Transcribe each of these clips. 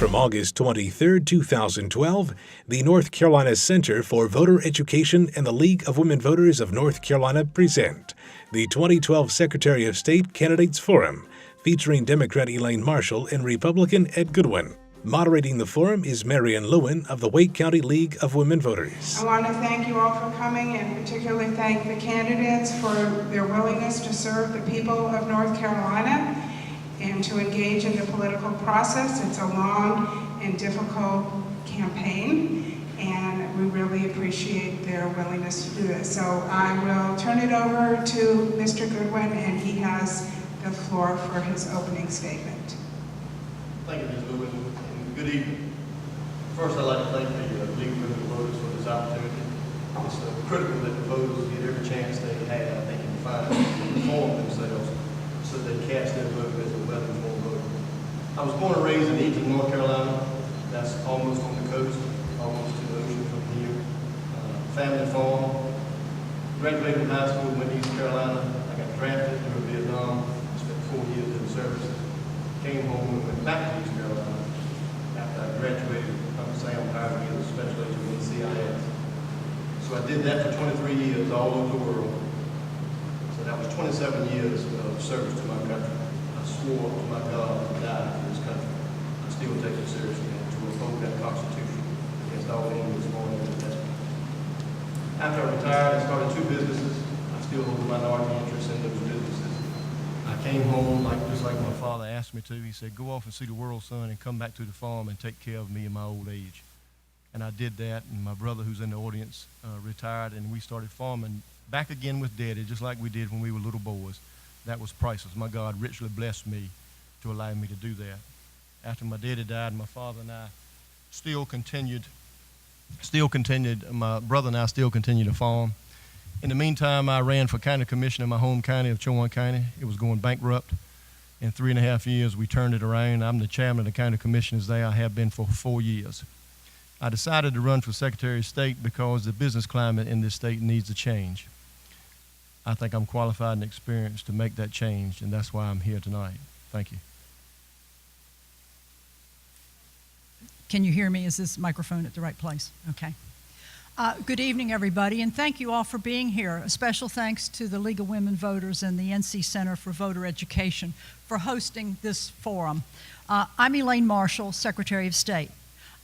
From August 23, 2012, the North Carolina Center for Voter Education and the League of Women Voters of North Carolina present the 2012 Secretary of State Candidates Forum, featuring Democrat Elaine Marshall and Republican Ed Goodwin. Moderating the forum is Marion Lewin of the Wake County League of Women Voters. I want to thank you all for coming and particularly thank the candidates for their willingness to serve the people of North Carolina and to engage in the political process. It's a long and difficult campaign, and we really appreciate their willingness to do this. So I will turn it over to Mr. Goodwin, and he has the floor for his opening statement. Thank you, Ms. Lewin, and good evening. First, I'd like to thank the League of Women Voters for this opportunity. It's critical that the voters get every chance they have, they can find and inform themselves so they cast their vote as a well-informed voter. I was born and raised in Eaton, North Carolina. That's almost on the coast, almost to the ocean from here. Family farm. Graduated from high school, went to East Carolina. I got drafted during Vietnam. Spent 4 years in the service. Came home and went back to East Carolina after I graduated from Sam Howard as a special agent with the CIS. So I did that for 23 years all over the world. So that was 27 years of service to my country. I swore to my God to die for this country. I still take it seriously and to uphold that Constitution against all enemies, foreign and domestic. After I retired, I started 2 businesses. I still hold a minority interest in those businesses. I came home just like my father asked me to. He said, go off and see the world, son, and come back to the farm and take care of me in my old age. And I did that, and my brother, who's in the audience, retired, and we started farming back again with Daddy, just like we did when we were little boys. That was priceless. My God richly blessed me to allow me to do that. After my daddy died, my father and I still continued, my brother and I still continued to farm. In the meantime, I ran for county commissioner in my home county of Chowan County. It was going bankrupt. In 3.5 years, we turned it around. I'm the chairman of the county commissioners there. I have been for 4 years. I decided to run for Secretary of State because the business climate in this state needs a change. I think I'm qualified and experienced to make that change, and that's why I'm here tonight. Thank you. Can you hear me? Is this microphone at the right place? Okay. Good evening, everybody, and thank you all for being here. A special thanks to the League of Women Voters and the NC Center for Voter Education for hosting this forum. I'm Elaine Marshall, Secretary of State.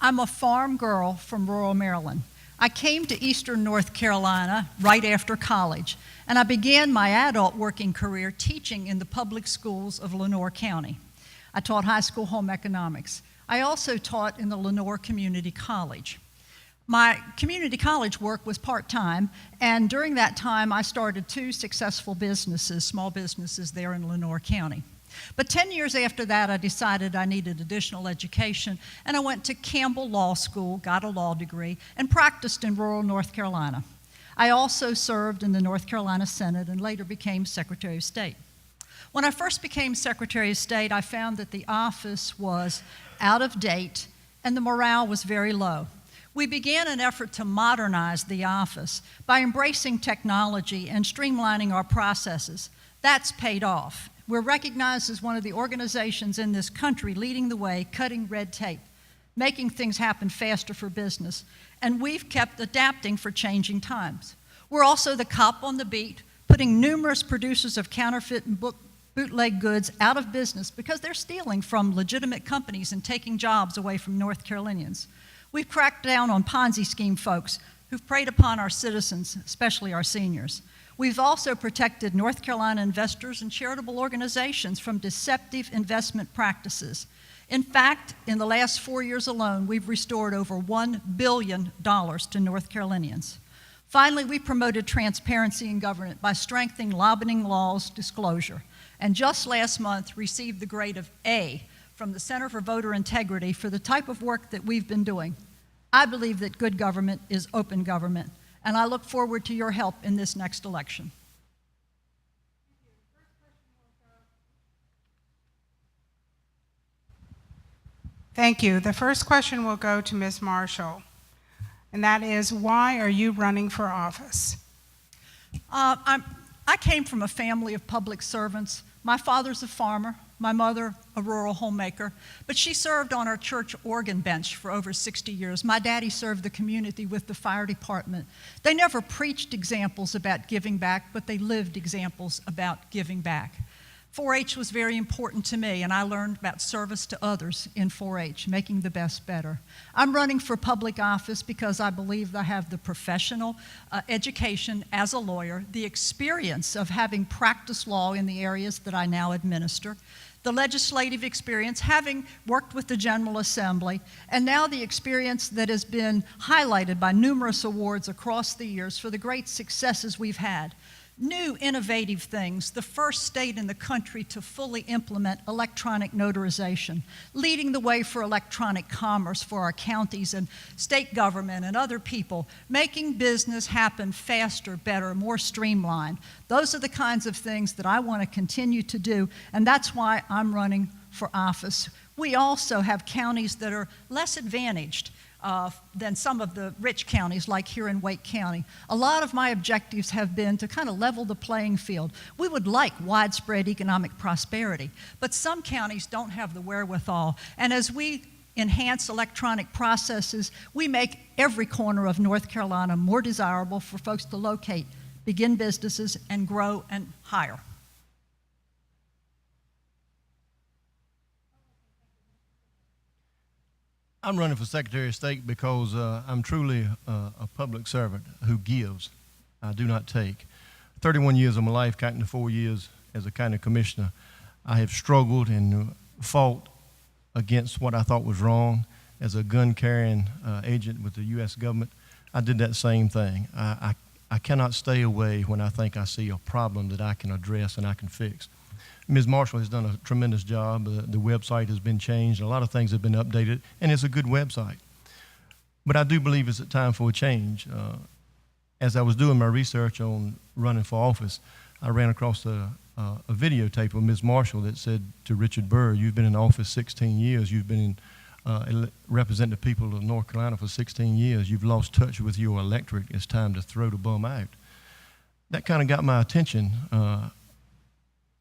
I'm a farm girl from rural Maryland. I came to Eastern North Carolina right after college, and I began my adult working career teaching in the public schools of Lenoir County. I taught high school home economics. I also taught in the Lenoir Community College. My community college work was part-time, and during that time I started 2 successful businesses, small businesses there in Lenoir County. But 10 years after that, I decided I needed additional education, and I went to Campbell Law School, got a law degree, and practiced in rural North Carolina. I also served in the North Carolina Senate and later became Secretary of State. When I first became Secretary of State, I found that the office was out of date and the morale was very low. We began an effort to modernize the office by embracing technology and streamlining our processes. That's paid off. We're recognized as one of the organizations in this country leading the way, cutting red tape, making things happen faster for business, and we've kept adapting for changing times. We're also the cop on the beat, putting numerous producers of counterfeit and bootleg goods out of business because they're stealing from legitimate companies and taking jobs away from North Carolinians. We've cracked down on Ponzi scheme folks who've preyed upon our citizens, especially our seniors. We've also protected North Carolina investors and charitable organizations from deceptive investment practices. In fact, in the last 4 years alone, we've restored over $1 billion to North Carolinians. Finally, we promoted transparency in government by strengthening lobbying laws disclosure, and just last month received the grade of A from the Center for Voter Integrity for the type of work that we've been doing. I believe that good government is open government, and I look forward to your help in this next election. Thank you. The first question will go to Ms. Marshall, and that is, why are you running for office? I came from a family of public servants. My father's a farmer. my mother a rural homemaker, but she served on our church organ bench for over 60 years. My daddy served the community with the fire department. They never preached examples about giving back, but they lived examples about giving back. 4-H was very important to me, and I learned about service to others in 4-H, making the best better. I'm running for public office because I believe I have the professional education as a lawyer, the experience of having practiced law in the areas that I now administer, the legislative experience, having worked with the General Assembly, and now the experience that has been highlighted by numerous awards across the years for the great successes we've had. New innovative things, the first state in the country to fully implement electronic notarization, leading the way for electronic commerce for our counties and state government and other people, making business happen faster, better, more streamlined. Those are the kinds of things that I want to continue to do, and that's why I'm running for office. We also have counties that are less advantaged than some of the rich counties like here in Wake County. A lot of my objectives have been to kind of level the playing field. We would like widespread economic prosperity, but some counties don't have the wherewithal. And as we enhance electronic processes, we make every corner of North Carolina more desirable for folks to locate, begin businesses, and grow and hire. I'm running for Secretary of State because I'm truly a public servant who gives. I do not take. 31 years of my life, counting the 4 years as a county commissioner, I have struggled and fought against what I thought was wrong. As a gun-carrying agent with the U.S. government, I did that same thing. I cannot stay away when I think I see a problem that I can address and I can fix. Ms. Marshall has done a tremendous job. The website has been changed. A lot of things have been updated, and it's a good website. But I do believe it's a time for a change. As I was doing my research on running for office, I ran across a videotape of Ms. Marshall that said to Richard Burr, "You've been in office 16 years. You've been representing the people of North Carolina for 16 years. You've lost touch with your electorate. It's time to throw the bum out." That kind of got my attention.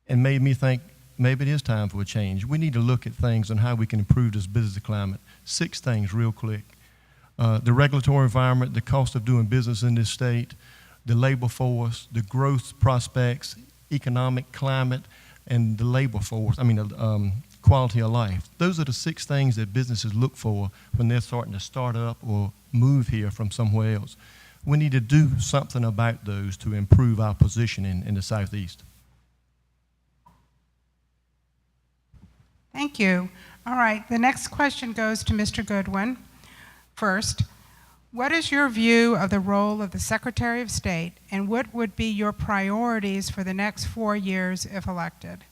And made me think maybe it is time for a change. We need to look at things and how we can improve this business climate. 6 things real quick. The regulatory environment, the cost of doing business in this state, the labor force, the growth prospects, economic climate, and the labor force, quality of life. Those are the 6 things that businesses look for when they're starting to start up or move here from somewhere else. We need to do something about those to improve our position in the Southeast. Thank you. All right, the next question goes to Mr. Goodwin. First, what is your view of the role of the Secretary of State, and what would be your priorities for the next 4 years if elected?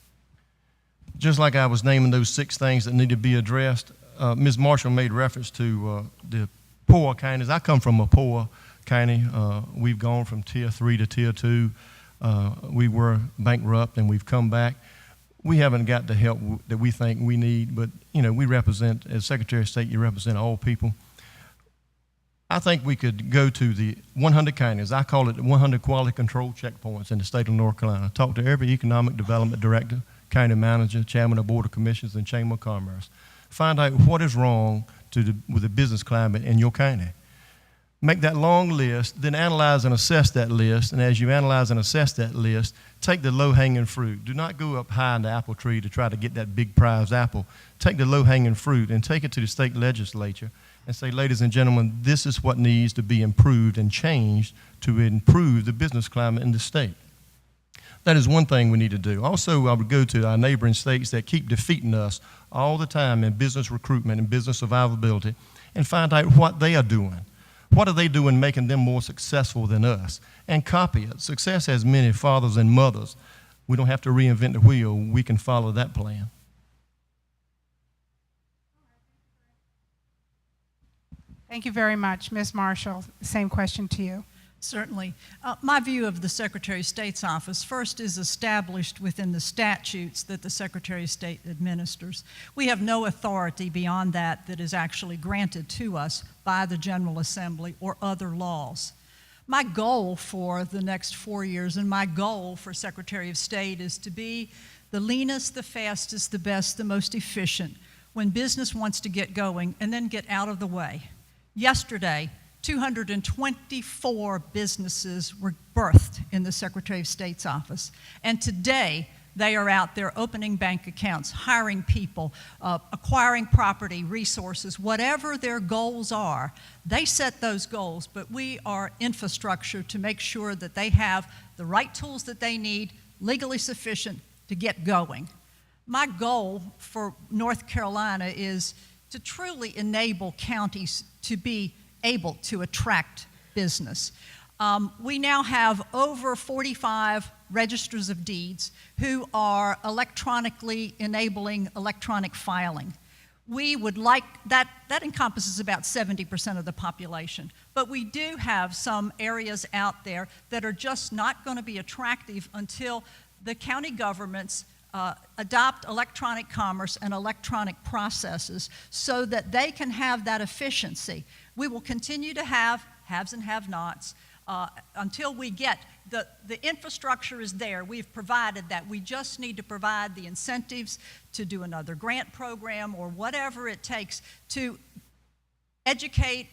Just like I was naming those 6 things that need to be addressed, Ms. Marshall made reference to the poor counties. I come from a poor county. We've gone from Tier 3 to Tier 2. We were bankrupt and we've come back. We haven't got the help that we think we need, but we represent, as Secretary of State, you represent all people. I think we could go to the 100 counties. I call it the 100 quality control checkpoints in the state of North Carolina. Talk to every economic development director, county manager, chairman of board of commissioners, and chamber of commerce. Find out what is wrong with the business climate in your county. Make that long list, then analyze and assess that list. And as you analyze and assess that list, take the low-hanging fruit. Do not go up high in the apple tree to try to get that big prize apple. Take the low-hanging fruit and take it to the state legislature and say, ladies and gentlemen, this is what needs to be improved and changed to improve the business climate in the state. That is one thing we need to do. Also, I would go to our neighboring states that keep defeating us all the time in business recruitment and business survivability and find out what they are doing. What are they doing making them more successful than us? And copy it. Success has many fathers and mothers. We don't have to reinvent the wheel. We can follow that plan. Thank you very much. Ms. Marshall, same question to you. Certainly. My view of the Secretary of State's office first is established within the statutes that the Secretary of State administers. We have no authority beyond that that is actually granted to us by the General Assembly or other laws. My goal for the next 4 years and my goal for Secretary of State is to be the leanest, the fastest, the best, the most efficient when business wants to get going and then get out of the way. Yesterday, 224 businesses were birthed in the Secretary of State's office. And today, they are out there opening bank accounts, hiring people, acquiring property, resources, whatever their goals are. They set those goals, but we are infrastructure to make sure that they have the right tools that they need, legally sufficient to get going. My goal for North Carolina is to truly enable counties to be able to attract business. We now have over 45 registers of deeds who are electronically enabling electronic filing. We would like that encompasses about 70% of the population, but we do have some areas out there that are just not going to be attractive until the county governments adopt electronic commerce and electronic processes so that they can have that efficiency. We will continue to have haves and have-nots until we get the infrastructure is there. We've provided that. We just need to provide the incentives to do another grant program or whatever it takes to educate,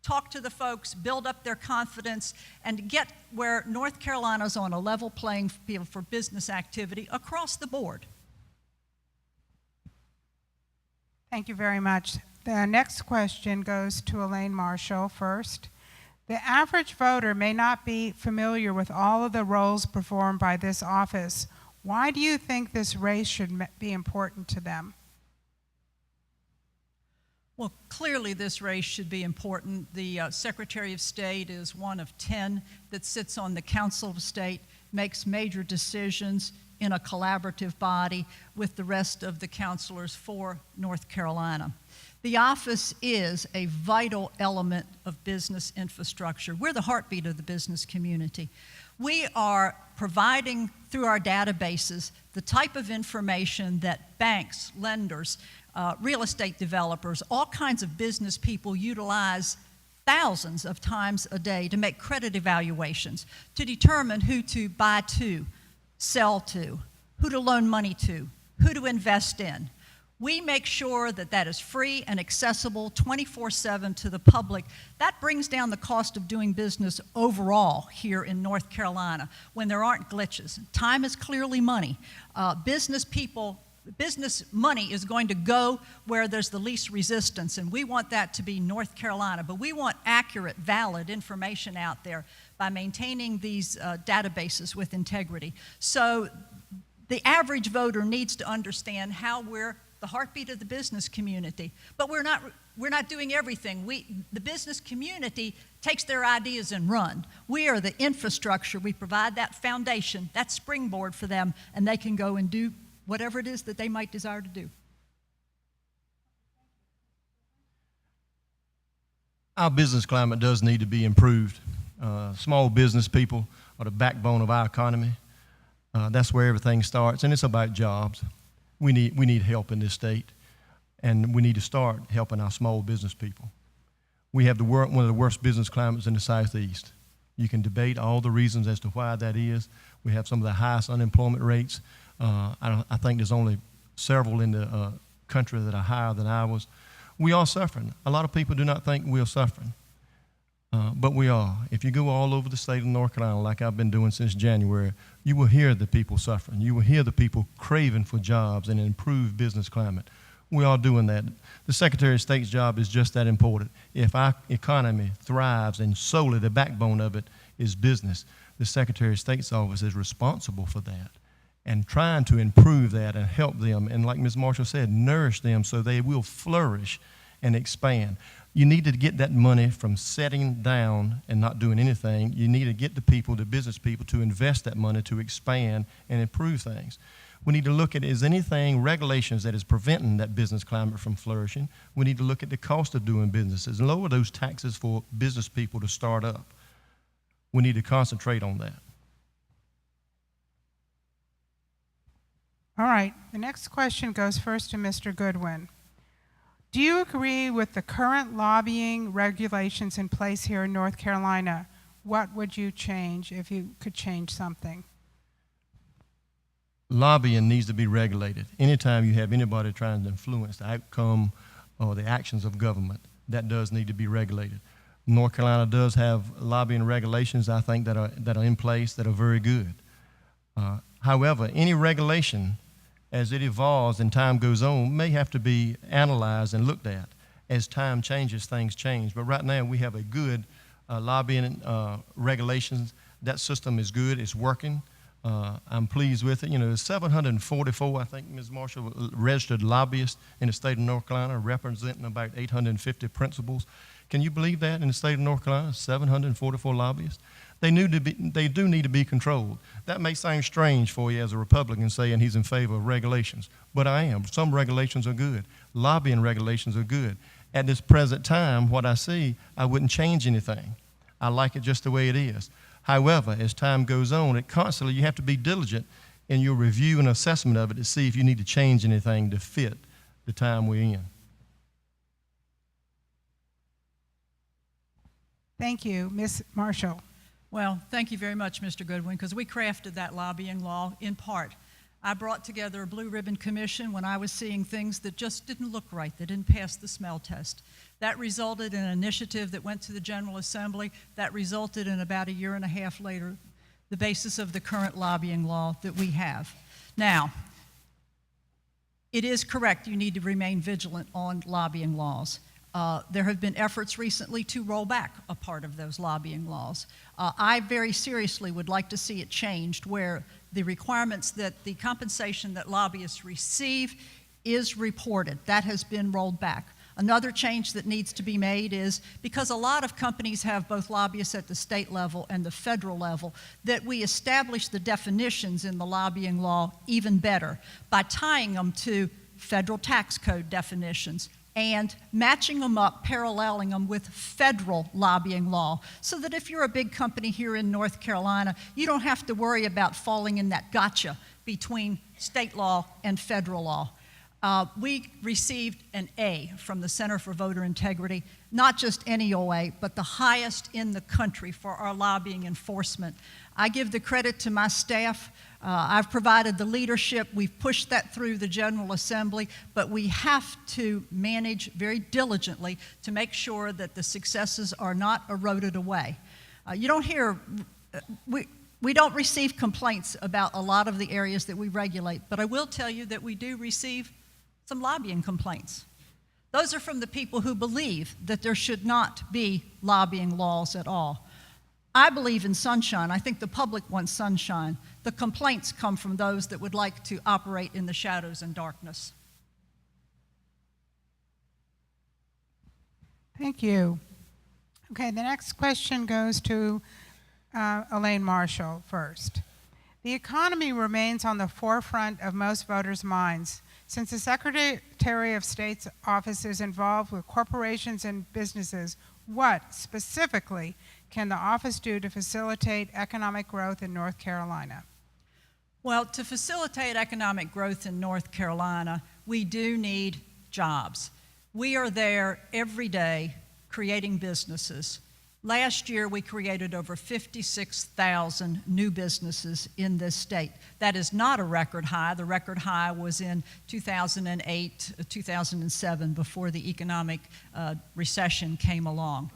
talk to the folks, build up their confidence, and get where North Carolina's on a level playing field for business activity across the board. Thank you very much. The next question goes to Elaine Marshall first. The average voter may not be familiar with all of the roles performed by this office. Why do you think this race should be important to them? Well, clearly this race should be important. The Secretary of State is one of 10 that sits on the Council of State, makes major decisions in a collaborative body with the rest of the counselors for North Carolina. The office is a vital element of business infrastructure. We're the heartbeat of the business community. We are providing through our databases the type of information that banks, lenders, real estate developers, all kinds of business people utilize thousands of times a day to make credit evaluations, to determine who to buy to, sell to, who to loan money to, who to invest in. We make sure that that is free and accessible 24/7 to the public. That brings down the cost of doing business overall here in North Carolina when there aren't glitches. Time is clearly money. Business money is going to go where there's the least resistance, and we want that to be North Carolina. But we want accurate, valid information out there by maintaining these databases with integrity. So the average voter needs to understand how we're the heartbeat of the business community. But we're not doing everything. The business community takes their ideas and run. We are the infrastructure. We provide that foundation, that springboard for them, and they can go and do whatever it is that they might desire to do. Our business climate does need to be improved. Small business people are the backbone of our economy. That's where everything starts, and it's about jobs. We need help in this state, and we need to start helping our small business people. We have one of the worst business climates in the Southeast. You can debate all the reasons as to why that is. We have some of the highest unemployment rates. I think there's only several in the country that are higher than ours. We are suffering. A lot of people do not think we are suffering, but we are. If you go all over the state of North Carolina, like I've been doing since January, you will hear the people suffering. You will hear the people craving for jobs and an improved business climate. We are doing that. The Secretary of State's job is just that important. If our economy thrives and solely the backbone of it is business, the Secretary of State's office is responsible for that and trying to improve that and help them, and like Ms. Marshall said, nourish them so they will flourish and expand. You need to get that money from sitting down and not doing anything. You need to get the people, the business people, to invest that money to expand and improve things. We need to look at, is anything, regulations that is preventing that business climate from flourishing? We need to look at the cost of doing businesses and lower those taxes for business people to start up. We need to concentrate on that. All right, the next question goes first to Mr. Goodwin. Do you agree with the current lobbying regulations in place here in North Carolina? what would you change if you could change something? Lobbying needs to be regulated. Anytime you have anybody trying to influence the outcome or the actions of government, that does need to be regulated. North Carolina does have lobbying regulations, I think, that are in place that are very good. However, any regulation, as it evolves and time goes on, may have to be analyzed and looked at. As time changes, things change. But right now, we have a good lobbying regulations. That system is good. It's working. I'm pleased with it. You know, there's 744, I think, Ms. Marshall, registered lobbyists in the state of North Carolina, representing about 850 principals. Can you believe that in the state of North Carolina, 744 lobbyists? They do need to be controlled. That may sound strange for you as a Republican saying he's in favor of regulations, but I am. Some regulations are good. Lobbying regulations are good. At this present time, what I see, I wouldn't change anything. I like it just the way it is. However, as time goes on, you have to be diligent in your review and assessment of it to see if you need to change anything to fit the time we're in. Thank you. Ms. Marshall. Well, thank you very much, Mr. Goodwin, because we crafted that lobbying law in part. I brought together a blue ribbon commission when I was seeing things that just didn't look right, that didn't pass the smell test. That resulted in an initiative that went to the General Assembly. That resulted in about a year and a half later, the basis of the current lobbying law that we have. Now, it is correct you need to remain vigilant on lobbying laws. There have been efforts recently to roll back a part of those lobbying laws. I very seriously would like to see it changed where the requirements that the compensation that lobbyists receive is reported. That has been rolled back. Another change that needs to be made is, because a lot of companies have both lobbyists at the state level and the federal level, that we establish the definitions in the lobbying law even better by tying them to federal tax code definitions and matching them up, paralleling them with federal lobbying law, so that if you're a big company here in North Carolina, you don't have to worry about falling in that gotcha between state law and federal law. We received an A from the Center for Voter Integrity, not just any OA, but the highest in the country for our lobbying enforcement. I give the credit to my staff. I've provided the leadership. We've pushed that through the General Assembly, but we have to manage very diligently to make sure that the successes are not eroded away. You don't hear, we don't receive complaints about a lot of the areas that we regulate, but I will tell you that we do receive some lobbying complaints. Those are from the people who believe that there should not be lobbying laws at all. I believe in sunshine. I think the public wants sunshine. The complaints come from those that would like to operate in the shadows and darkness. Thank you. Okay, the next question goes to Elaine Marshall first. The economy remains on the forefront of most voters' minds. Since the Secretary of State's office is involved with corporations and businesses, what specifically can the office do to facilitate economic growth in North Carolina? Well, to facilitate economic growth in North Carolina, we do need jobs. We are there every day creating businesses. Last year, we created over 56,000 new businesses in this state. That is not a record high. The record high was in 2008, 2007, before the economic recession came along.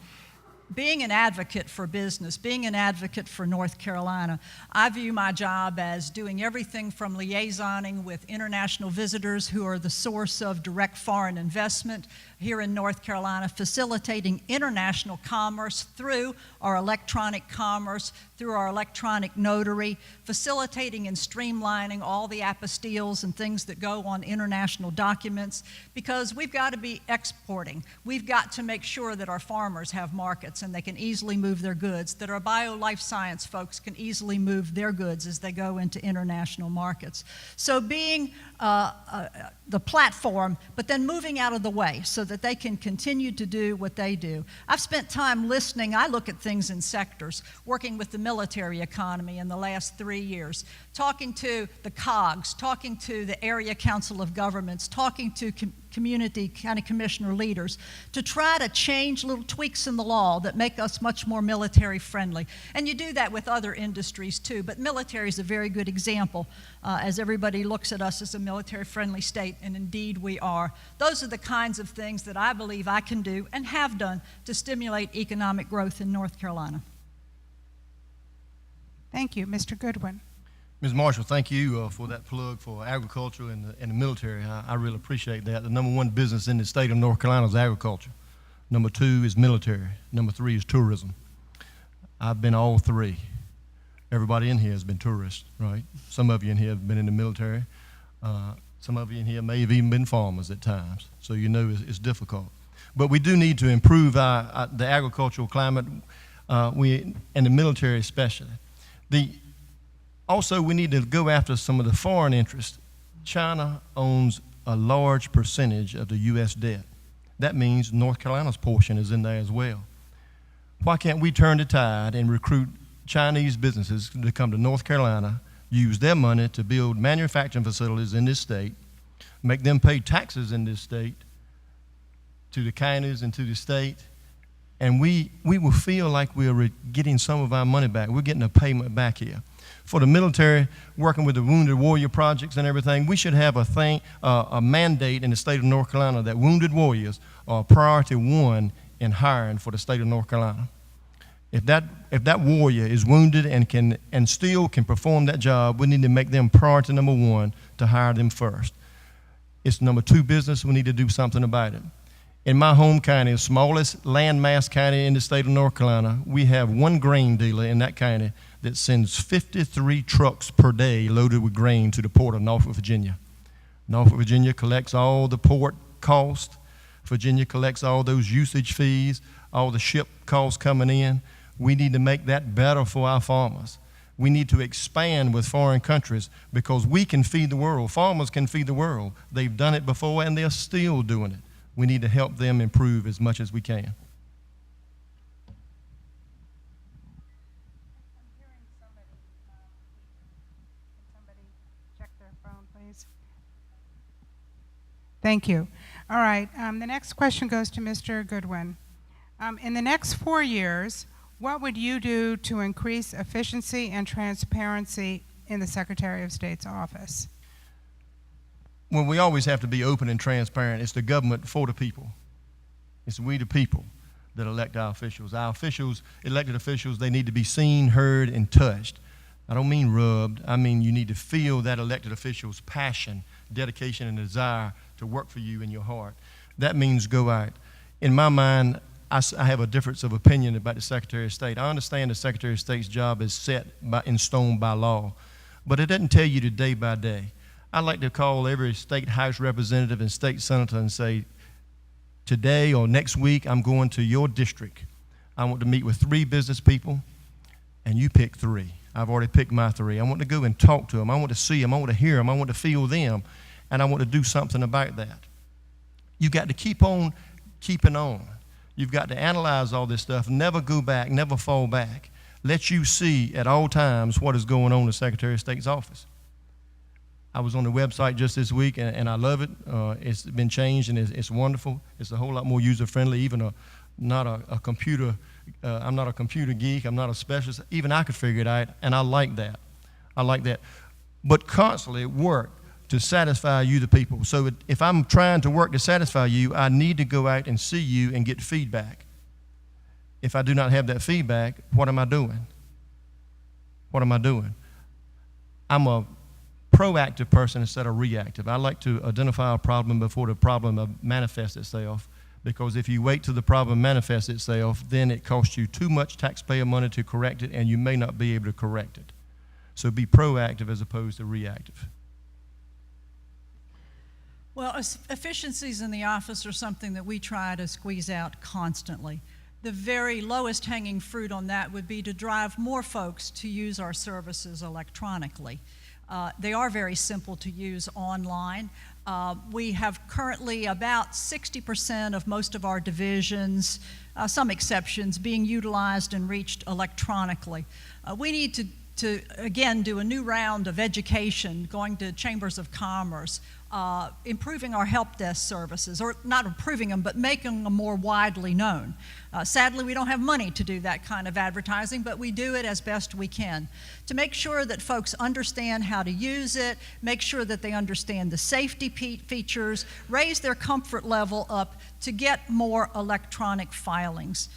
Being an advocate for business, being an advocate for North Carolina, I view my job as doing everything from liaisoning with international visitors who are the source of direct foreign investment here in North Carolina, facilitating international commerce through our electronic commerce, through our electronic notary, facilitating and streamlining all the apostilles and things that go on international documents, because we've got to be exporting. We've got to make sure that our farmers have markets and they can easily move their goods, that our bio-life science folks can easily move their goods as they go into international markets. So being the platform, but then moving out of the way so that they can continue to do what they do. I've spent time listening. I look at things in sectors, working with the military economy in the last 3 years, talking to the COGS, talking to the Area Council of Governments, talking to community county commissioner leaders to try to change little tweaks in the law that make us much more military friendly. And you do that with other industries too, but military is a very good example as everybody looks at us as a military friendly state, and indeed we are. Those are the kinds of things that I believe I can do and have done to stimulate economic growth in North Carolina. Thank you. Mr. Goodwin. Ms. Marshall, thank you for that plug for agriculture and the military. I really appreciate that. The number one business in the state of North Carolina is agriculture. Number two is military. Number three is tourism. I've been all three. Everybody in here has been tourists, right? Some of you in here have been in the military. Some of you in here may have even been farmers at times, so you know it's difficult. But we do need to improve the agricultural climate, and the military especially. Also, we need to go after some of the foreign interests. China owns a large percentage of the U.S. debt. That means North Carolina's portion is in there as well. Why can't we turn the tide and recruit Chinese businesses to come to North Carolina, use their money to build manufacturing facilities in this state, make them pay taxes in this state to the counties and to the state, and we will feel like we're getting some of our money back. We're getting a payment back here. For the military, working with the Wounded Warrior projects and everything, we should have a mandate in the state of North Carolina that wounded warriors are priority one in hiring for the state of North Carolina. If that warrior is wounded and still can perform that job, we need to make them priority number one to hire them first. It's number two business. We need to do something about it. In my home county, the smallest landmass county in the state of North Carolina, we have one grain dealer in that county that sends 53 trucks per day loaded with grain to the port of Norfolk, Virginia. Norfolk, Virginia collects all the port cost. Virginia collects all those usage fees, all the ship costs coming in. We need to make that better for our farmers. We need to expand with foreign countries because we can feed the world. Farmers can feed the world. They've done it before and they're still doing it. We need to help them improve as much as we can. Thank you. All right, the next question goes to Mr. Goodwin. In the next 4 years, what would you do to increase efficiency and transparency in the Secretary of State's office? Well, we always have to be open and transparent. It's the government for the people. It's we the people that elect our officials. Our officials, elected officials, they need to be seen, heard, and touched. I don't mean rubbed. I mean you need to feel that elected official's passion, dedication, and desire to work for you in your heart. That means go out. In my mind, I have a difference of opinion about the Secretary of State. I understand the Secretary of State's job is set in stone by law, but it doesn't tell you the day by day. I like to call every state house representative and state senator and say, today or next week, I'm going to your district. I want to meet with 3 business people, and you pick 3. I've already picked my 3. I want to go and talk to them. I want to see them. I want to hear them. I want to feel them, and I want to do something about that. You've got to keep on keeping on. You've got to analyze all this stuff, never go back, never fall back. Let you see at all times what is going on in the Secretary of State's office. I was on the website just this week, and I love it. It's been changed, and it's wonderful. It's a whole lot more user-friendly, even not a computer. I'm not a computer geek. I'm not a specialist. Even I could figure it out, and I like that. I like that. But constantly work to satisfy you, the people. So if I'm trying to work to satisfy you, I need to go out and see you and get feedback. If I do not have that feedback, what am I doing? What am I doing? I'm a proactive person instead of reactive. I like to identify a problem before the problem manifests itself, because if you wait till the problem manifests itself, then it costs you too much taxpayer money to correct it, and you may not be able to correct it. So be proactive as opposed to reactive. Well, efficiencies in the office are something that we try to squeeze out constantly. The very lowest hanging fruit on that would be to drive more folks to use our services electronically. They are very simple to use online. We have currently about 60% of most of our divisions, some exceptions, being utilized and reached electronically. We need to again do a new round of education, going to chambers of commerce, improving our help desk services, or not improving them, but making them more widely known. Sadly, we don't have money to do that kind of advertising, but we do it as best we can to make sure that folks understand how to use it, make sure that they understand the safety features, raise their comfort level up to get more electronic filings.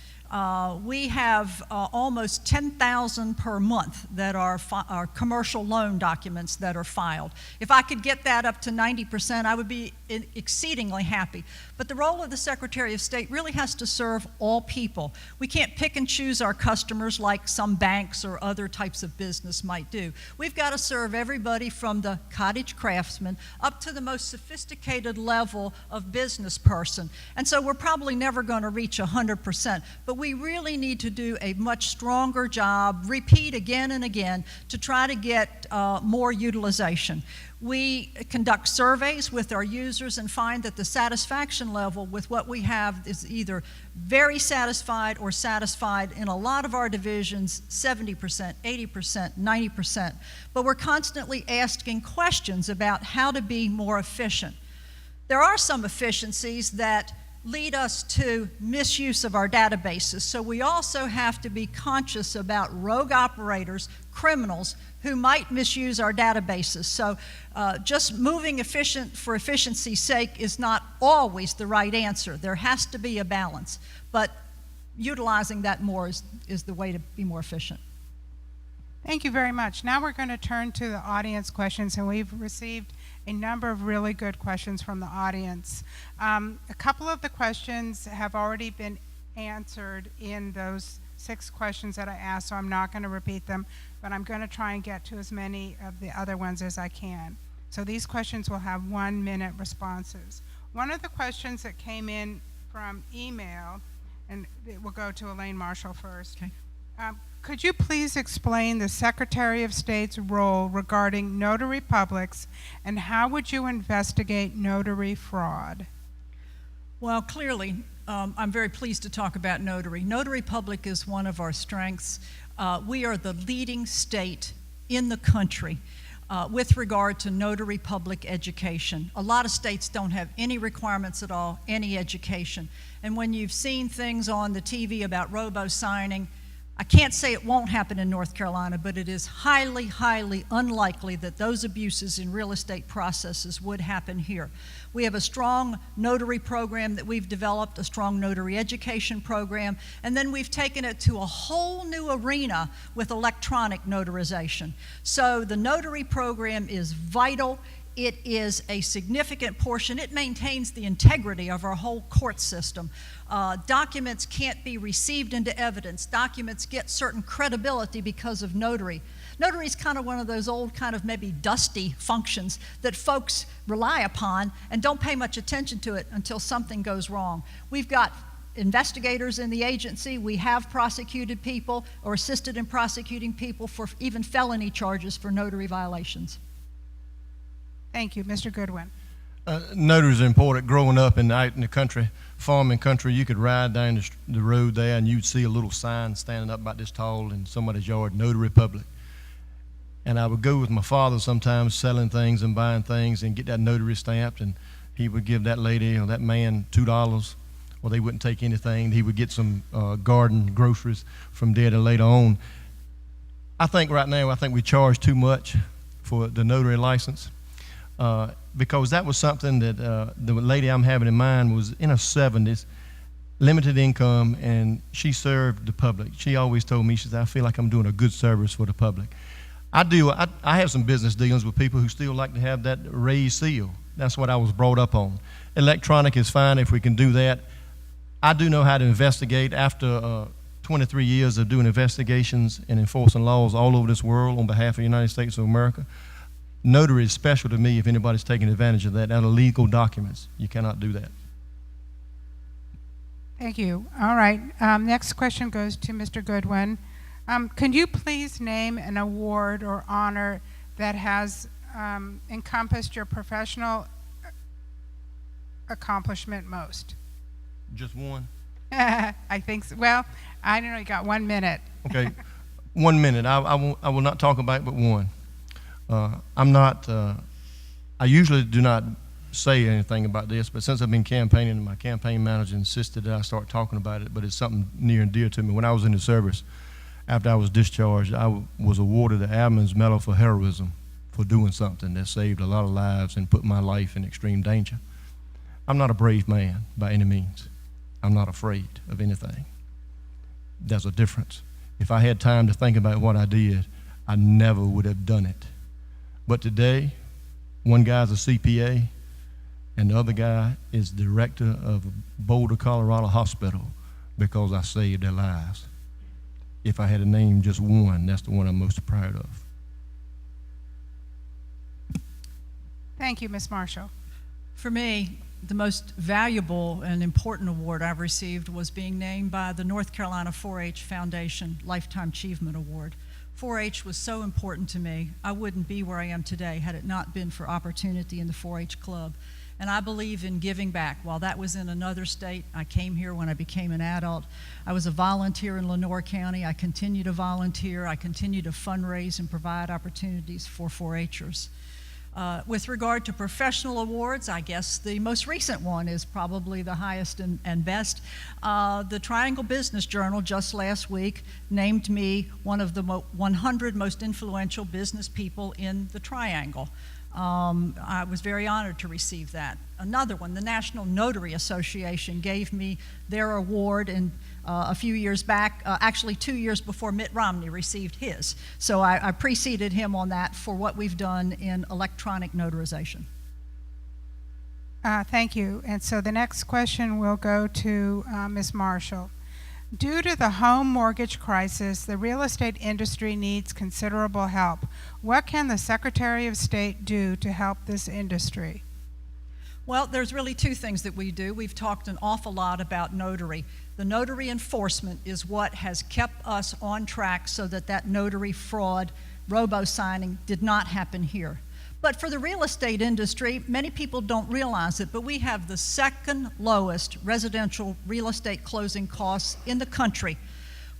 We have almost 10,000 per month that are commercial loan documents that are filed. If I could get that up to 90%, I would be exceedingly happy. But the role of the Secretary of State really has to serve all people. We can't pick and choose our customers like some banks or other types of business might do. We've got to serve everybody from the cottage craftsman up to the most sophisticated level of business person. And so we're probably never going to reach 100%, but we really need to do a much stronger job, repeat again and again, to try to get more utilization. We conduct surveys with our users and find that the satisfaction level with what we have is either very satisfied or satisfied in a lot of our divisions, 70%, 80%, 90%. But we're constantly asking questions about how to be more efficient. There are some efficiencies that lead us to misuse of our databases. So we also have to be conscious about rogue operators, criminals, who might misuse our databases. So just moving efficient for efficiency's sake is not always the right answer. There has to be a balance, but utilizing that more is the way to be more efficient. Thank you very much. Now we're going to turn to the audience questions, and we've received a number of really good questions from the audience. A couple of the questions have already been answered in those 6 questions that I asked, so I'm not going to repeat them, but I'm going to try and get to as many of the other ones as I can. So these questions will have 1-minute responses. One of the questions that came in from email, and we'll go to Elaine Marshall first. Okay. Could you please explain the Secretary of State's role regarding notary publics, and how would you investigate notary fraud? Well, clearly, I'm very pleased to talk about notary. Notary public is one of our strengths. We are the leading state in the country with regard to notary public education. A lot of states don't have any requirements at all, any education. And when you've seen things on the TV about robo-signing, I can't say it won't happen in North Carolina, but it is highly, highly unlikely that those abuses in real estate processes would happen here. We have a strong notary program that we've developed, a strong notary education program, and then we've taken it to a whole new arena with electronic notarization. So the notary program is vital. It is a significant portion. It maintains the integrity of our whole court system. Documents can't be received into evidence. Documents get certain credibility because of notary. Notary is kind of one of those old kind of maybe dusty functions that folks rely upon and don't pay much attention to it until something goes wrong. We've got investigators in the agency. We have prosecuted people or assisted in prosecuting people for even felony charges for notary violations. Thank you. Mr. Goodwin. Notaries are important. Growing up out in the country, farming country, you could ride down the road there and you'd see a little sign standing up about this tall in somebody's yard, Notary Public. And I would go with my father sometimes selling things and buying things and get that notary stamped, and he would give that lady or that man $2. Well, they wouldn't take anything. He would get some garden groceries from there to later on. I think right now, we charge too much for the notary license. Because that was something that the lady I'm having in mind was in her 70s, limited income, and she served the public. She always told me, she said, I feel like I'm doing a good service for the public. I have some business dealings with people who still like to have that raised seal. That's what I was brought up on. Electronic is fine if we can do that. I do know how to investigate. After 23 years of doing investigations and enforcing laws all over this world on behalf of the United States of America, notary is special to me. If anybody's taking advantage of that, out of legal documents, you cannot do that. Thank you. All right. Next question goes to Mr. Goodwin. Can you please name an award or honor that has encompassed your professional accomplishment most? Just one? I think so. Well, I don't know, you got 1 minute. Okay, 1 minute. I will not talk about it, but one. I usually do not say anything about this, but since I've been campaigning, my campaign manager insisted that I start talking about it, but it's something near and dear to me. When I was in the service, after I was discharged, I was awarded the Airman's Medal for heroism for doing something that saved a lot of lives and put my life in extreme danger. I'm not a brave man by any means. I'm not afraid of anything. There's a difference. If I had time to think about what I did, I never would have done it. But today, one guy's a CPA, and the other guy is director of Boulder, Colorado Hospital because I saved their lives. If I had to name just one, that's the one I'm most proud of. Thank you, Ms. Marshall. For me, the most valuable and important award I've received was being named by the North Carolina 4-H Foundation Lifetime Achievement Award. 4-H was so important to me. I wouldn't be where I am today had it not been for opportunity in the 4-H club. And I believe in giving back. While that was in another state, I came here when I became an adult. I was a volunteer in Lenoir County. I continue to volunteer. I continue to fundraise and provide opportunities for 4-Hers. With regard to professional awards, I guess the most recent one is probably the highest and best. The Triangle Business Journal just last week named me one of the 100 most influential business people in the Triangle. I was very honored to receive that. Another one, the National Notary Association gave me their award in a few years back, actually 2 years before Mitt Romney received his. So I preceded him on that for what we've done in electronic notarization. Thank you. And so the next question will go to Ms. Marshall. Due to the home mortgage crisis, the real estate industry needs considerable help. What can the Secretary of State do to help this industry? Well, there's really two things that we do. We've talked an awful lot about notary. The notary enforcement is what has kept us on track so that that notary fraud, robo-signing, did not happen here. But for the real estate industry, many people don't realize it, but we have the second lowest residential real estate closing costs in the country.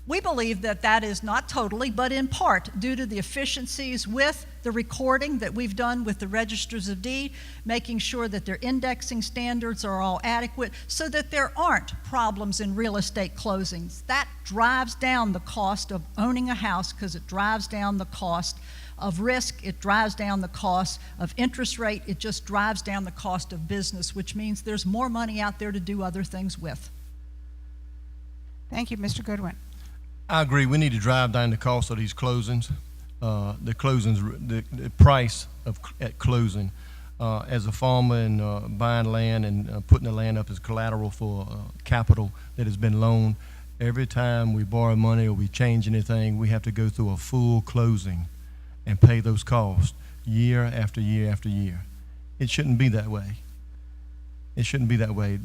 We believe that that is not totally, but in part, due to the efficiencies with the recording that we've done with the registers of deed, making sure that their indexing standards are all adequate so that there aren't problems in real estate closings. That drives down the cost of owning a house because it drives down the cost of risk, it drives down the cost of interest rate, it just drives down the cost of business, which means there's more money out there to do other things with. Thank you, Mr. Goodwin. I agree. We need to drive down the cost of these closings. The price at closing. As a farmer and buying land and putting the land up as collateral for capital that has been loaned, every time we borrow money or we change anything, we have to go through a full closing and pay those costs year after year after year. It shouldn't be that way. It shouldn't be that way.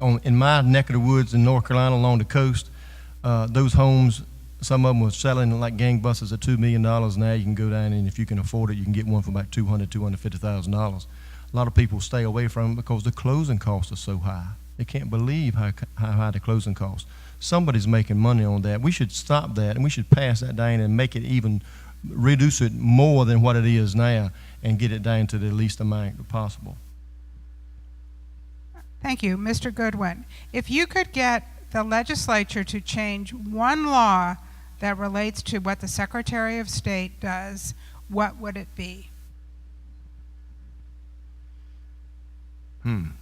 In my neck of the woods in North Carolina along the coast, those homes, some of them were selling like gangbusters at $2 million. Now you can go down and if you can afford it, you can get one for about $250,000. A lot of people stay away from it because the closing costs are so high. They can't believe how high the closing costs. Somebody's making money on that. We should stop that and we should pass that down and make it even, reduce it more than what it is now and get it down to the least amount possible. Thank you. Mr. Goodwin, if you could get the legislature to change one law that relates to what the Secretary of State does, what would it be? I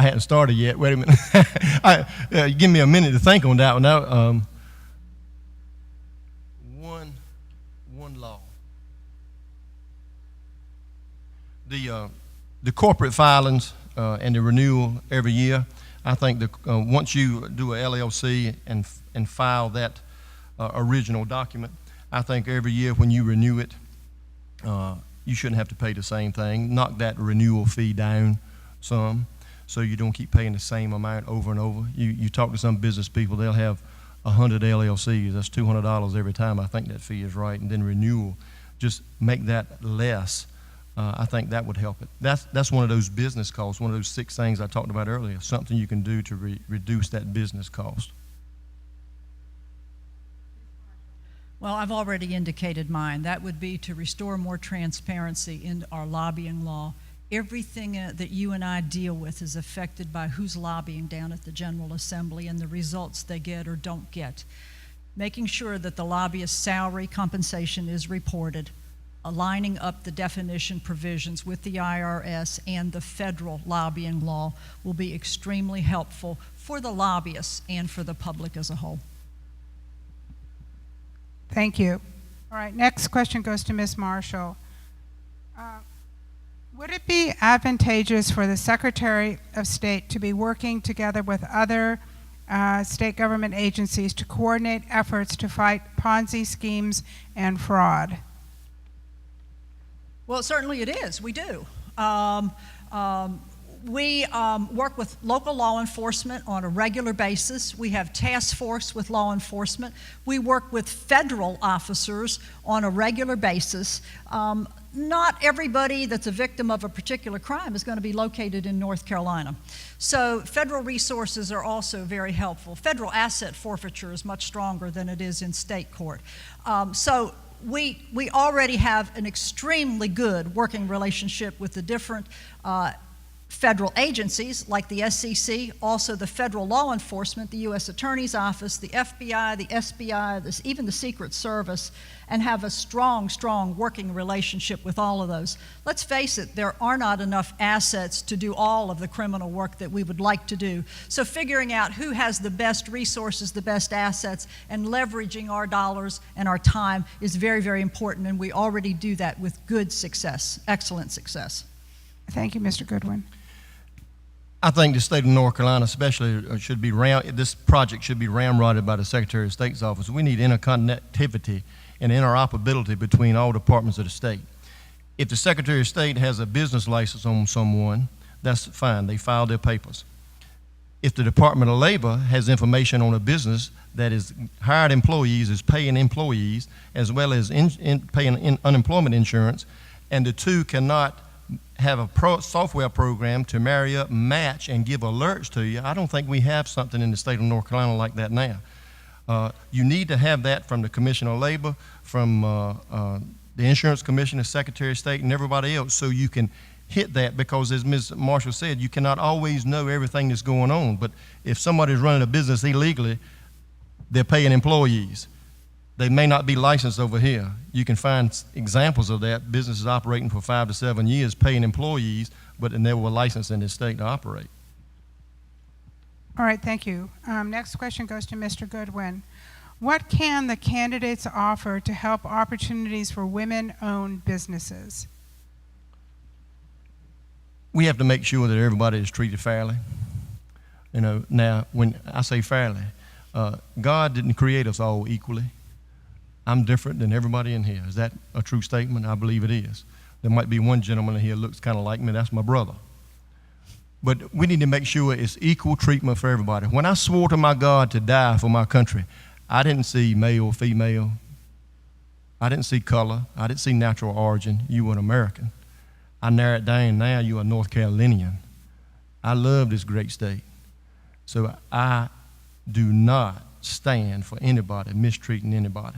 hadn't started yet. Wait a minute. Give me a minute to think on that one. Now, one law. The corporate filings and the renewal every year. I think once you do a LLC and file that original document, I think every year when you renew it, you shouldn't have to pay the same thing. Knock that renewal fee down some, so you don't keep paying the same amount over and over. You talk to some business people, they'll have 100 LLCs. That's $200 every time. I think that fee is right. And then renewal, just make that less, I think that would help it. That's one of those business costs, one of those 6 things I talked about earlier, something you can do to reduce that business cost. Well, I've already indicated mine. That would be to restore more transparency in our lobbying law. Everything that you and I deal with is affected by who's lobbying down at the General Assembly and the results they get or don't get. Making sure that the lobbyist's salary compensation is reported, aligning up the definition provisions with the IRS and the federal lobbying law will be extremely helpful for the lobbyists and for the public as a whole. Thank you. All right, next question goes to Ms. Marshall. Would it be advantageous for the Secretary of State to be working together with other state government agencies to coordinate efforts to fight Ponzi schemes and fraud? Well, certainly it is. We do. We work with local law enforcement on a regular basis. We have task force with law enforcement. We work with federal officers on a regular basis. Not everybody that's a victim of a particular crime is going to be located in North Carolina. So federal resources are also very helpful. Federal asset forfeiture is much stronger than it is in state court. So we already have an extremely good working relationship with the different federal agencies like the SEC, also the federal law enforcement, the U.S. Attorney's Office, the FBI, the SBI, even the Secret Service, and have a strong, strong working relationship with all of those. Let's face it, there are not enough assets to do all of the criminal work that we would like to do. So figuring out who has the best resources, the best assets, and leveraging our dollars and our time is very, very important, and we already do that with good success, excellent success. Thank you, Mr. Goodwin. I think the state of North Carolina especially this project should be ramrodded by the Secretary of State's office. We need interconnectivity and interoperability between all departments of the state. If the Secretary of State has a business license on someone, that's fine, they file their papers. If the Department of Labor has information on a business that is hired employees, is paying employees, as well as paying unemployment insurance, and the two cannot have a software program to marry up, match, and give alerts to you, I don't think we have something in the state of North Carolina like that now. You need to have that from the Commissioner of Labor, from the Insurance Commissioner, Secretary of State, and everybody else, so you can hit that, because as Ms. Marshall said, you cannot always know everything that's going on. But if somebody's running a business illegally, they're paying employees. They may not be licensed over here. You can find examples of that, businesses operating for 5 to 7 years, paying employees, but they were licensed in this state to operate. All right, thank you. Next question goes to Mr. Goodwin. What can the candidates offer to help opportunities for women-owned businesses? We have to make sure that everybody is treated fairly. You know, now, when I say fairly, God didn't create us all equally. I'm different than everybody in here. Is that a true statement? I believe it is. There might be one gentleman in here who looks kind of like me. That's my brother. But we need to make sure it's equal treatment for everybody. When I swore to my God to die for my country, I didn't see male, female. I didn't see color. I didn't see natural origin. You were an American. I narrowed it down. Now you are North Carolinian. I love this great state. So I do not stand for anybody mistreating anybody.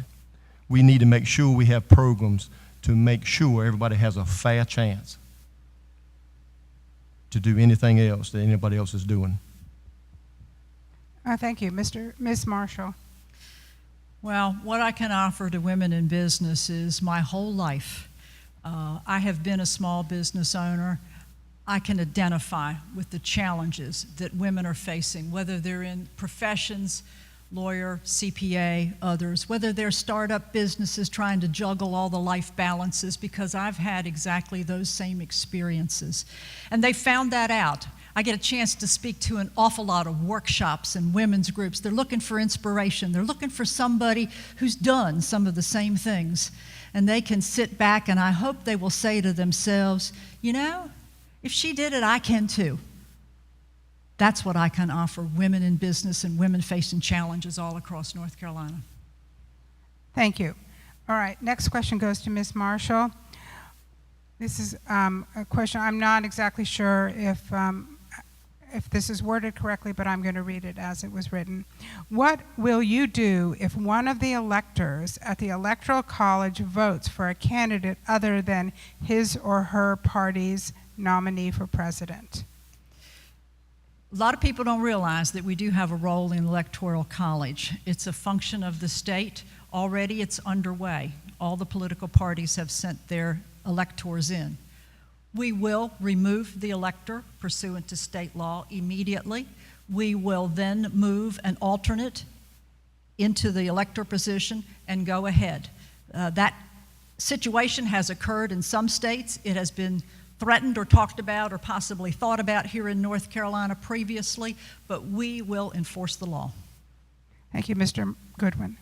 We need to make sure we have programs to make sure everybody has a fair chance to do anything else that anybody else is doing. Thank you. Ms. Marshall. Well, what I can offer to women in business is my whole life. I have been a small business owner. I can identify with the challenges that women are facing, whether they're in professions, lawyer, CPA, others, whether they're startup businesses trying to juggle all the life balances, because I've had exactly those same experiences. And they found that out. I get a chance to speak to an awful lot of workshops and women's groups. They're looking for inspiration. They're looking for somebody who's done some of the same things. And they can sit back, and I hope they will say to themselves, you know, if she did it, I can too. That's what I can offer women in business and women facing challenges all across North Carolina. Thank you. All right, next question goes to Ms. Marshall. This is a question, I'm not exactly sure if this is worded correctly, but I'm going to read it as it was written. What will you do if one of the electors at the Electoral College votes for a candidate other than his or her party's nominee for president? A lot of people don't realize that we do have a role in Electoral College. It's a function of the state. Already it's underway. All the political parties have sent their electors in. We will remove the elector pursuant to state law immediately. We will then move an alternate into the elector position and go ahead. That situation has occurred in some states. It has been threatened or talked about or possibly thought about here in North Carolina previously, but we will enforce the law. Thank you, Mr. Goodwin.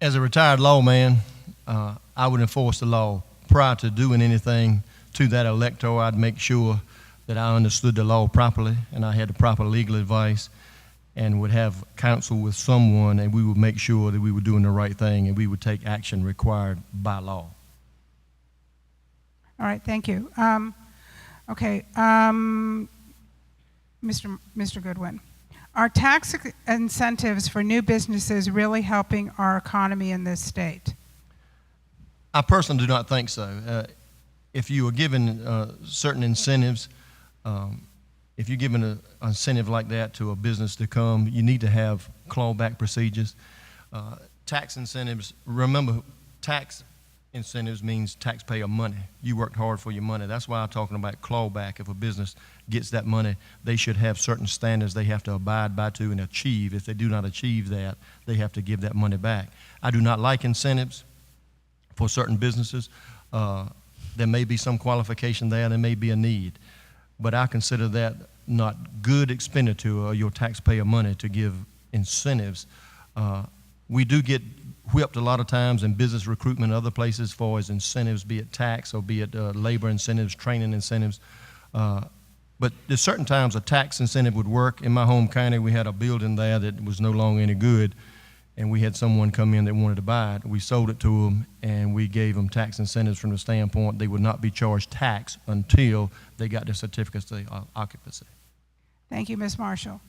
As a retired lawman, I would enforce the law. Prior to doing anything to that elector, I'd make sure that I understood the law properly and I had the proper legal advice and would have counsel with someone, and we would make sure that we were doing the right thing and we would take action required by law. All right, thank you. Mr. Goodwin, are tax incentives for new businesses really helping our economy in this state? I personally do not think so. If you are given certain incentives, if you're given an incentive like that to a business to come, you need to have clawback procedures. Tax incentives, remember, tax incentives means taxpayer money. You worked hard for your money. That's why I'm talking about clawback. If a business gets that money, they should have certain standards they have to abide by to and achieve. If they do not achieve that, they have to give that money back. I do not like incentives for certain businesses. There may be some qualification there may be a need, but I consider that not good expenditure of your taxpayer money to give incentives. We do get whipped a lot of times in business recruitment and other places for as incentives, be it tax or be it labor incentives, training incentives. But there's certain times a tax incentive would work. In my home county, we had a building there that was no longer any good, and we had someone come in that wanted to buy it. We sold it to them, and we gave them tax incentives from the standpoint they would not be charged tax until they got their certificates of occupancy. Thank you, Ms. Marshall.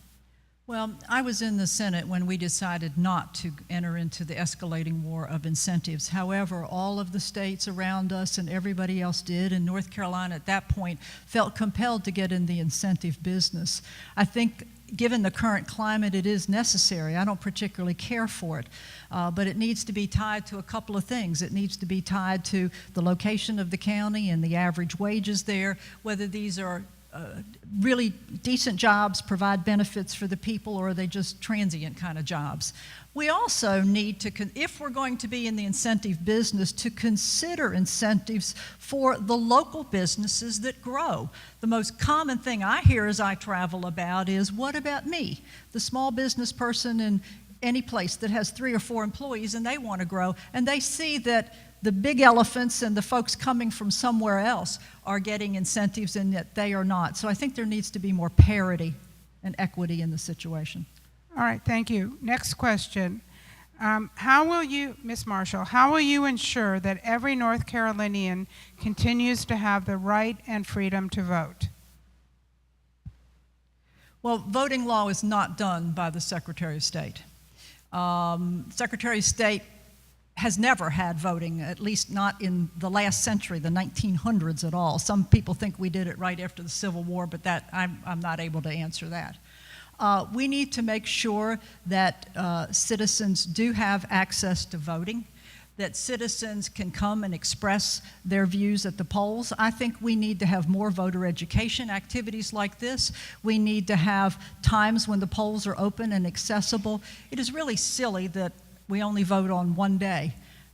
Well, I was in the Senate when we decided not to enter into the escalating war of incentives. However, all of the states around us and everybody else did, and North Carolina at that point felt compelled to get in the incentive business. I think given the current climate, it is necessary. I don't particularly care for it, but it needs to be tied to a couple of things. It needs to be tied to the location of the county and the average wages there, whether these are really decent jobs, provide benefits for the people, or are they just transient kind of jobs? We also need to, if we're going to be in the incentive business, to consider incentives for the local businesses that grow. The most common thing I hear as I travel about is, what about me, the small business person in any place that has 3 or 4 employees and they want to grow, and they see that the big elephants and the folks coming from somewhere else are getting incentives and that they are not. So I think there needs to be more parity and equity in the situation. All right, thank you. Next question. How will you, Ms. Marshall, how will you ensure that every North Carolinian continues to have the right and freedom to vote? Well, voting law is not done by the Secretary of State. Secretary of State has never had voting, at least not in the last century, the 1900s at all. Some people think we did it right after the Civil War, but that I'm not able to answer that. We need to make sure that citizens do have access to voting, that citizens can come and express their views at the polls. I think we need to have more voter education activities like this. We need to have times when the polls are open and accessible. It is really silly that we only vote on one day.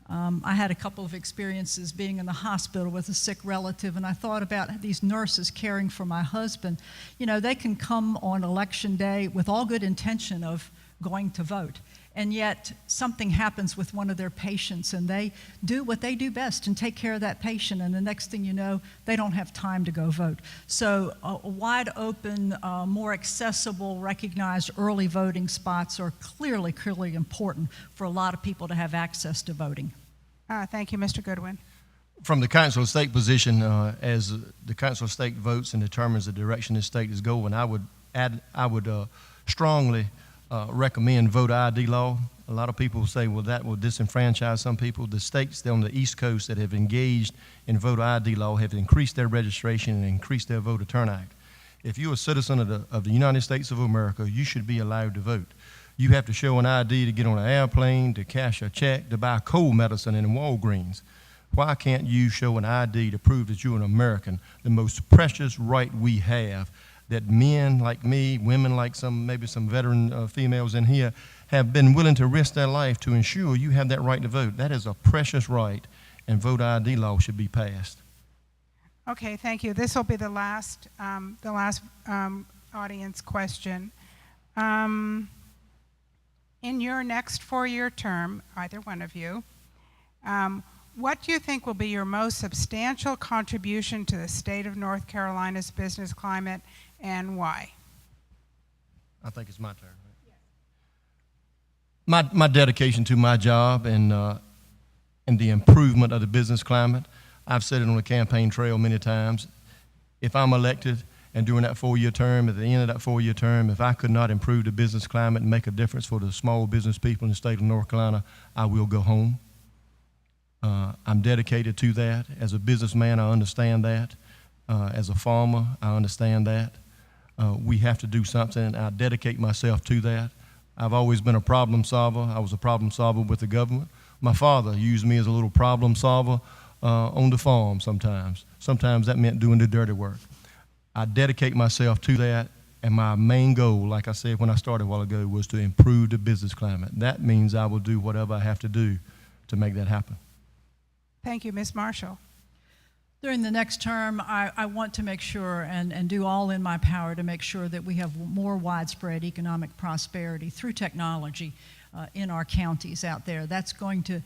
I had a couple of experiences being in the hospital with a sick relative, and I thought about these nurses caring for my husband. You know, they can come on election day with all good intention of going to vote. and yet something happens with one of their patients, and they do what they do best and take care of that patient, and the next thing you know, they don't have time to go vote. So wide open, more accessible, recognized early voting spots are clearly important for a lot of people to have access to voting. Thank you, Mr. Goodwin. From the Council of State position, as the Council of State votes and determines the direction the state is going, I would strongly recommend voter ID law. A lot of people say, well, that will disenfranchise some people. The states on the East Coast that have engaged in voter ID law have increased their registration and increased their voter turnout. If you're a citizen of the United States of America, you should be allowed to vote. You have to show an ID to get on an airplane, to cash a check, to buy cold medicine in Walgreens. Why can't you show an ID to prove that you're an American? The most precious right we have, that men like me, women like maybe some veteran females in here, have been willing to risk their life to ensure you have that right to vote. That is a precious right, and voter ID law should be passed. Okay, thank you. This will be the last audience question. In your next 4-year term, either one of you, what do you think will be your most substantial contribution to the state of North Carolina's business climate, and why? I think it's my turn. Right? My dedication to my job and the improvement of the business climate. I've said it on the campaign trail many times. If I'm elected and during that 4-year term, at the end of that 4-year term, if I could not improve the business climate and make a difference for the small business people in the state of North Carolina, I will go home. I'm dedicated to that. As a businessman, I understand that. As a farmer, I understand that. We have to do something, and I dedicate myself to that. I've always been a problem solver. I was a problem solver with the government. My father used me as a little problem solver on the farm sometimes. Sometimes that meant doing the dirty work. I dedicate myself to that, and my main goal, like I said when I started a while ago, was to improve the business climate. That means I will do whatever I have to do to make that happen. Thank you, Ms. Marshall. During the next term, I want to make sure and do all in my power to make sure that we have more widespread economic prosperity through technology in our counties out there. That's going to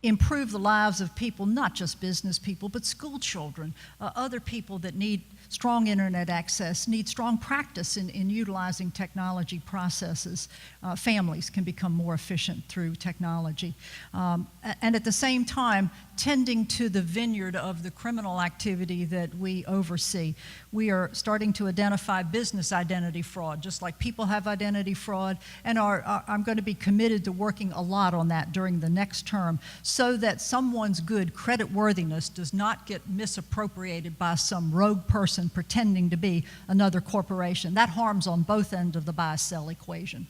improve the lives of people, not just business people, but school children, other people that need strong internet access, need strong practice in utilizing technology processes. Families can become more efficient through technology. And at the same time, tending to the vineyard of the criminal activity that we oversee. We are starting to identify business identity fraud, just like people have identity fraud, and I'm going to be committed to working a lot on that during the next term so that someone's good creditworthiness does not get misappropriated by some rogue person pretending to be another corporation. That harms on both ends of the buy-sell equation.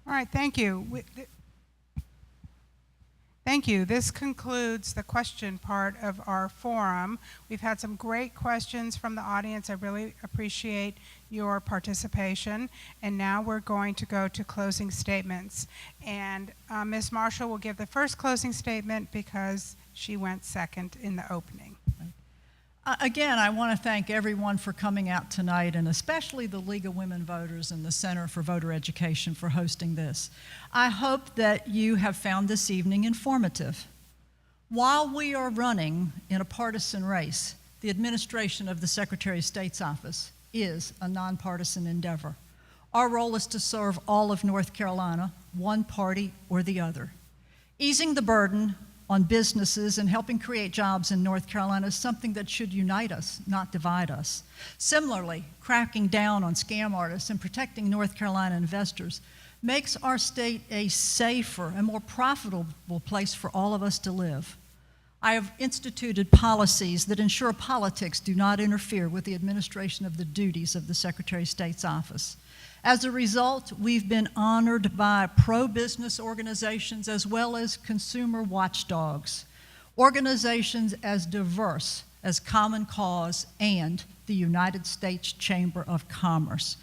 All right, thank you. Thank you. This concludes the question part of our forum. We've had some great questions from the audience. I really appreciate your participation. And now we're going to go to closing statements. And Ms. Marshall will give the first closing statement because she went second in the opening. Again, I want to thank everyone for coming out tonight, and especially the League of Women Voters and the Center for Voter Education for hosting this. I hope that you have found this evening informative. While we are running in a partisan race, the administration of the Secretary of State's office is a nonpartisan endeavor. Our role is to serve all of North Carolina, one party or the other. Easing the burden on businesses and helping create jobs in North Carolina is something that should unite us, not divide us. Similarly, cracking down on scam artists and protecting North Carolina investors makes our state a safer and more profitable place for all of us to live. I have instituted policies that ensure politics do not interfere with the administration of the duties of the Secretary of State's office. As a result, we've been honored by pro-business organizations as well as consumer watchdogs, organizations as diverse as Common Cause and the United States Chamber of Commerce.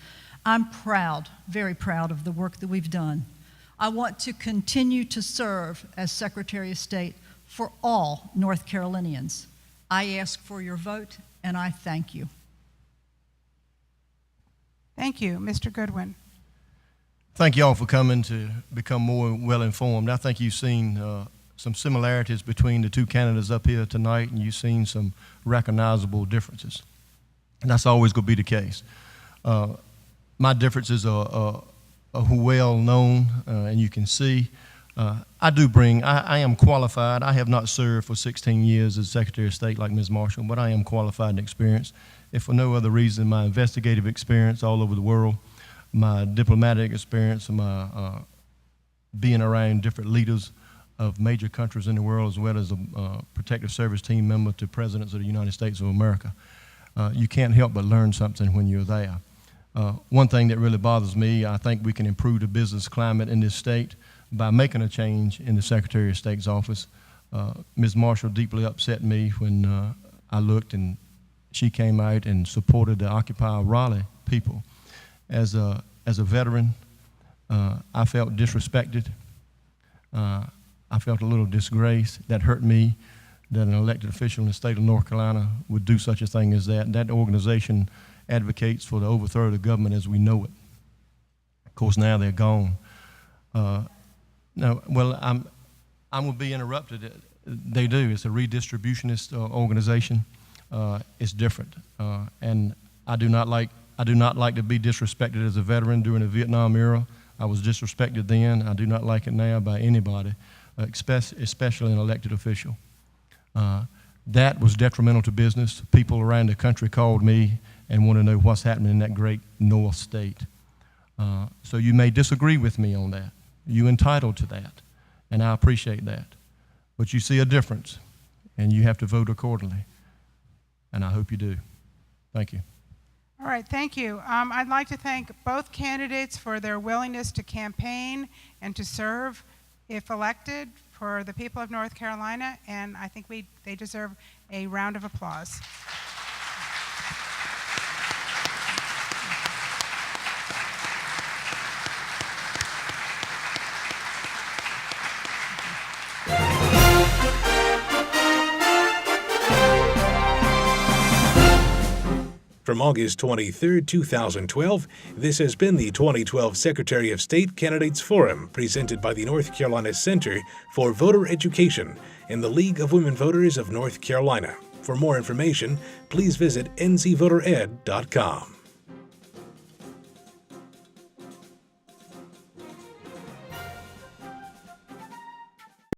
I'm proud, very proud of the work that we've done. I want to continue to serve as Secretary of State for all North Carolinians. I ask for your vote, and I thank you. Thank you. Mr. Goodwin. Thank you all for coming to become more well-informed. I think you've seen some similarities between the two candidates up here tonight, and you've seen some recognizable differences. And that's always going to be the case. My differences are well known, and you can see. I am qualified. I have not served for 16 years as Secretary of State like Ms. Marshall, but I am qualified and experienced. If for no other reason, my investigative experience all over the world, my diplomatic experience, my being around different leaders of major countries in the world, as well as a protective service team member to presidents of the United States of America. You can't help but learn something when you're there. One thing that really bothers me, I think we can improve the business climate in this state by making a change in the Secretary of State's office. Ms. Marshall deeply upset me when I looked and she came out and supported the Occupy Raleigh people. As a veteran, I felt disrespected. I felt a little disgrace. That hurt me, that an elected official in the state of North Carolina would do such a thing as that. That organization advocates for the overthrow of the government as we know it. Of course, now they're gone. I'm going to be interrupted. They do. It's a redistributionist organization. It's different, and I do not like to be disrespected as a veteran during the Vietnam era. I was disrespected then. I do not like it now by anybody, especially an elected official. That was detrimental to business. People around the country called me and want to know what's happening in that great North state. So you may disagree with me on that. You're entitled to that, and I appreciate that. But you see a difference, and you have to vote accordingly, and I hope you do. Thank you. All right, thank you. I'd like to thank both candidates for their willingness to campaign and to serve, if elected, for the people of North Carolina, and I think they deserve a round of applause. From August 23, 2012, this has been the 2012 Secretary of State Candidates Forum, presented by the North Carolina Center for Voter Education and the League of Women Voters of North Carolina. For more information, please visit ncvotered.com.